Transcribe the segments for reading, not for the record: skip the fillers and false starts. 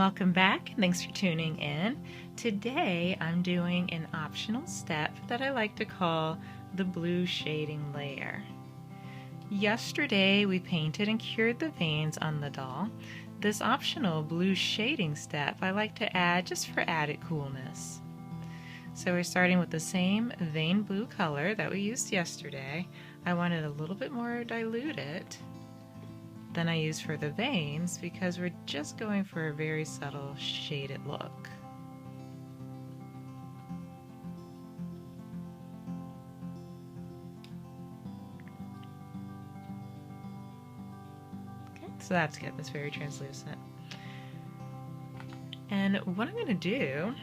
welcome back. Thanks for tuning in. Today I'm doing an optional step that I like to call the blue shading layer. Yesterday we painted and cured the veins on the doll. This optional blue shading step I like to add just for added coolness. So we're starting with the same vein blue color that we used yesterday. I wanted a little bit more diluted than I used for the veins because we're just going for a very subtle shaded look. Okay, so that's good. That's very translucent. And what I'm going to do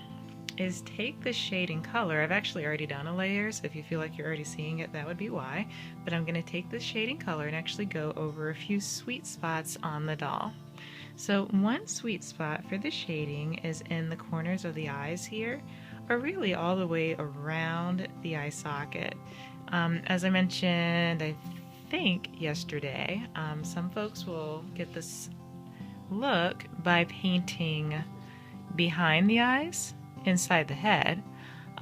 is take the shading color. I've actually already done a layer, so if you feel like you're already seeing it, that would be why. But I'm going to take the shading color and actually go over a few sweet spots on the doll. So one sweet spot for the shading is in the corners of the eyes here, or really all the way around the eye socket. As I mentioned, I think yesterday, some folks will get this look by painting behind the eyes, inside the head.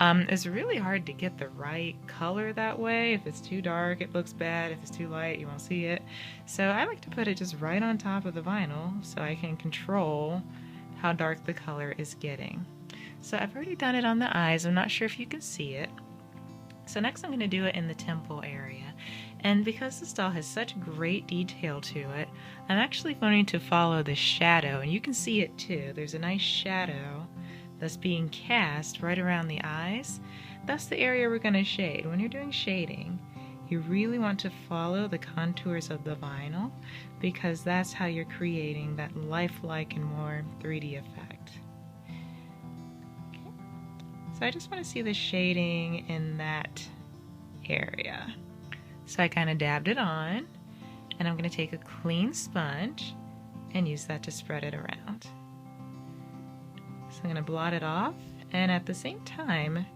It's really hard to get the right color that way. If it's too dark, it looks bad. If it's too light, you won't see it. So I like to put it just right on top of the vinyl so I can control how dark the color is getting. So I've already done it on the eyes. I'm not sure if you can see it. So next I'm going to do it in the temple area. And because this doll has such great detail to it, I'm actually going to follow the shadow. And you can see it too. There's a nice shadow that's being cast right around the eyes. That's the area we're going to shade. When you're doing shading, you really want to follow the contours of the vinyl because that's how you're creating that lifelike and more 3D effect. Okay. So I just want to see the shading in that area. So I kind of dabbed it on, and I'm going to take a clean sponge and use that to spread it around. So I'm going to blot it off and at the same time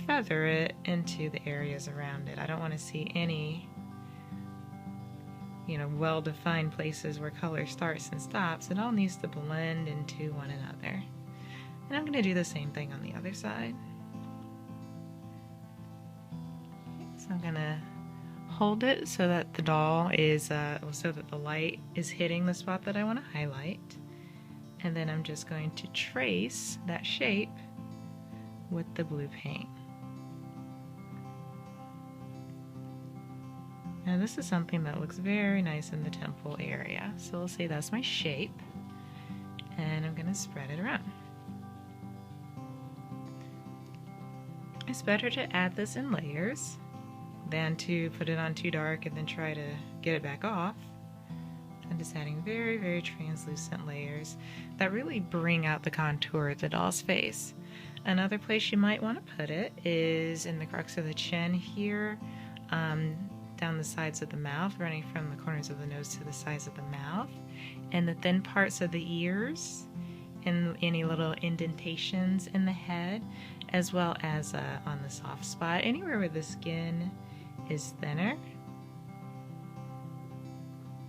feather it into the areas around it. I don't want to see any, well-defined places where color starts and stops. It all needs to blend into one another. And I'm going to do the same thing on the other side. Okay, so I'm going to hold it so that the doll is, so that the light is hitting the spot that I want to highlight. And then I'm just going to trace that shape with the blue paint. Now this is something that looks very nice in the temple area. So we'll say that's my shape. And I'm going to spread it around. It's better to add this in layers than to put it on too dark and then try to get it back off. I'm just adding very, very translucent layers that really bring out the contour of the doll's face. Another place you might want to put it is in the crux of the chin here, down the sides of the mouth, running from the corners of the nose to the sides of the mouth, and the thin parts of the ears, and any little indentations in the head, as well as on the soft spot, anywhere where the skin is thinner,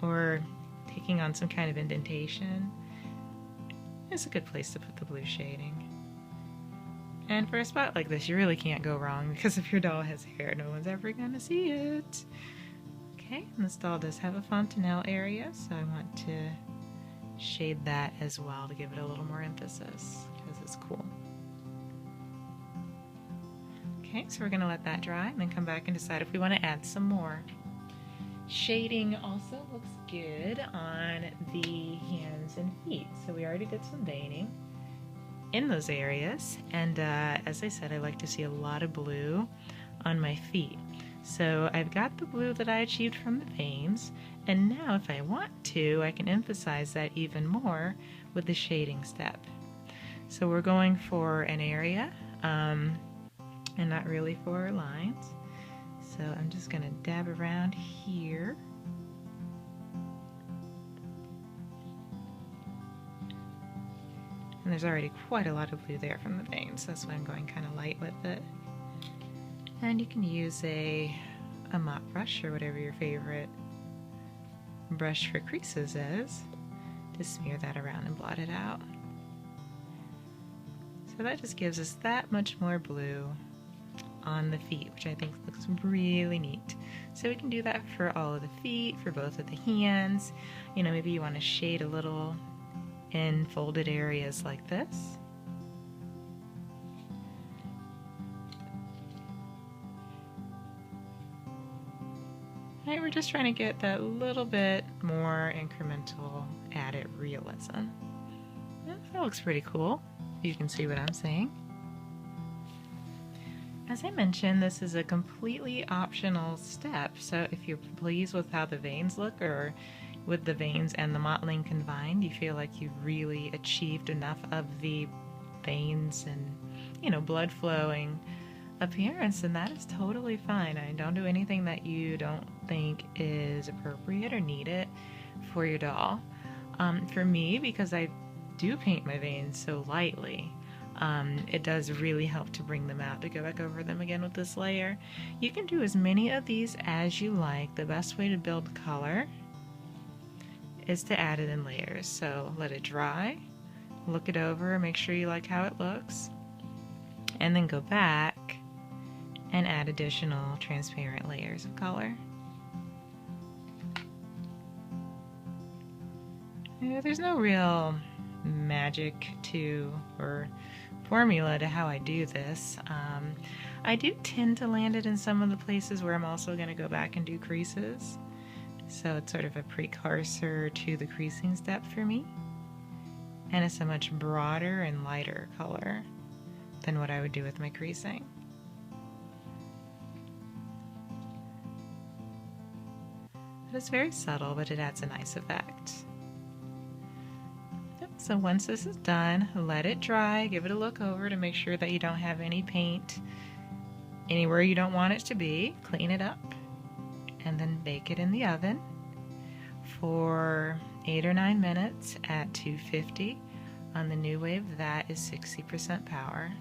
or taking on some kind of indentation. It's a good place to put the blue shading. And for a spot like this, you really can't go wrong because if your doll has hair, no one's ever going to see it. Okay, and this doll does have a fontanelle area, so I want to shade that as well to give it a little more emphasis because it's cool. Okay, so we're going to let that dry and then come back and decide if we want to add some more. Shading also looks good on the hands and feet. So we already did some veining in those areas. And as I said, I like to see a lot of blue on my feet. So I've got the blue that I achieved from the veins. And now if I want to, I can emphasize that even more with the shading step. So we're going for an area and not really for lines. So I'm just going to dab around here. And there's already quite a lot of blue there from the veins. That's why I'm going kind of light with it. And you can use a mop brush or whatever your favorite brush for creases is to smear that around and blot it out. So that just gives us that much more blue on the feet, which I think looks really neat. So we can do that for all of the feet, for both of the hands. You know, maybe you want to shade a little in folded areas like this. Right, we're just trying to get that little bit more incremental added realism. That looks pretty cool. You can see what I'm saying. As I mentioned, this is a completely optional step, so if you're pleased with how the veins look, or with the veins and the mottling combined, you feel like you've really achieved enough of the veins and, you know, blood flowing appearance, then that is totally fine. I mean, don't do anything that you don't think is appropriate or needed for your doll. For me, because I do paint my veins so lightly, it does really help to bring them out, to go back over them again with this layer. You can do as many of these as you like. The best way to build color is to add it in layers. So let it dry, look it over, make sure you like how it looks, and then go back and add additional transparent layers of color. There's no real magic to, or formula to how I do this. I do tend to land it in some of the places where I'm also going to go back and do creases. So it's sort of a precursor to the creasing step for me. And it's a much broader and lighter color than what I would do with my creasing. It's very subtle, but it adds a nice effect. So once this is done, let it dry, give it a look over to make sure that you don't have any paint anywhere you don't want it to be. Clean it up, and then bake it in the oven for 8 or 9 minutes at 250 on the new wave. That is 60% power.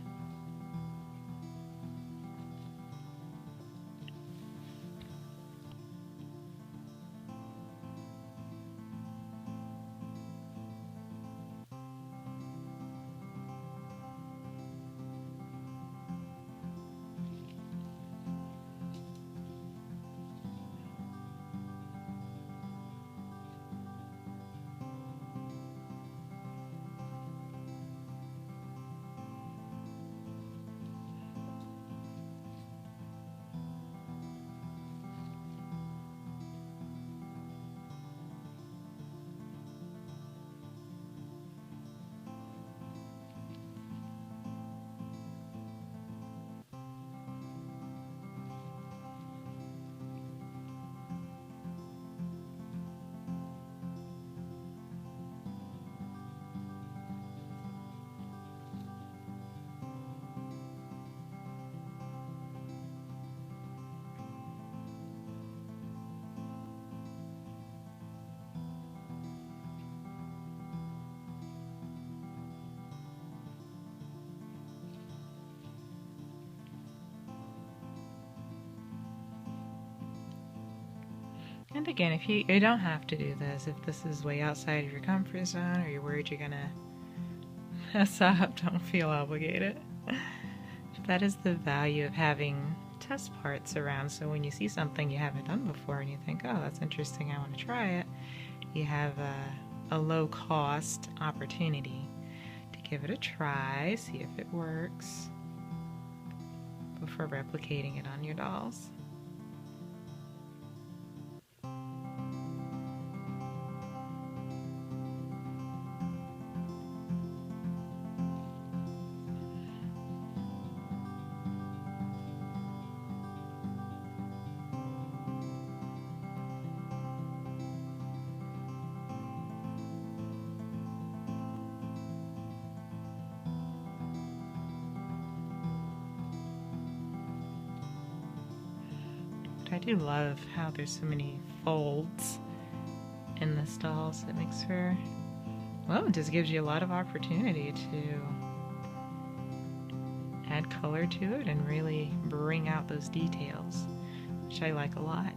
And again, if you don't have to do this, if this is way outside of your comfort zone, or you're worried you're gonna mess up, don't feel obligated. That is the value of having test parts around, so when you see something you haven't done before and you think, oh, that's interesting, I want to try it, you have a low cost opportunity to give it a try, see if it works before replicating it on your dolls. I do love how there's so many folds in this doll, so it makes for, well, it just gives you a lot of opportunity to add color to it and really bring out those details, which I like a lot.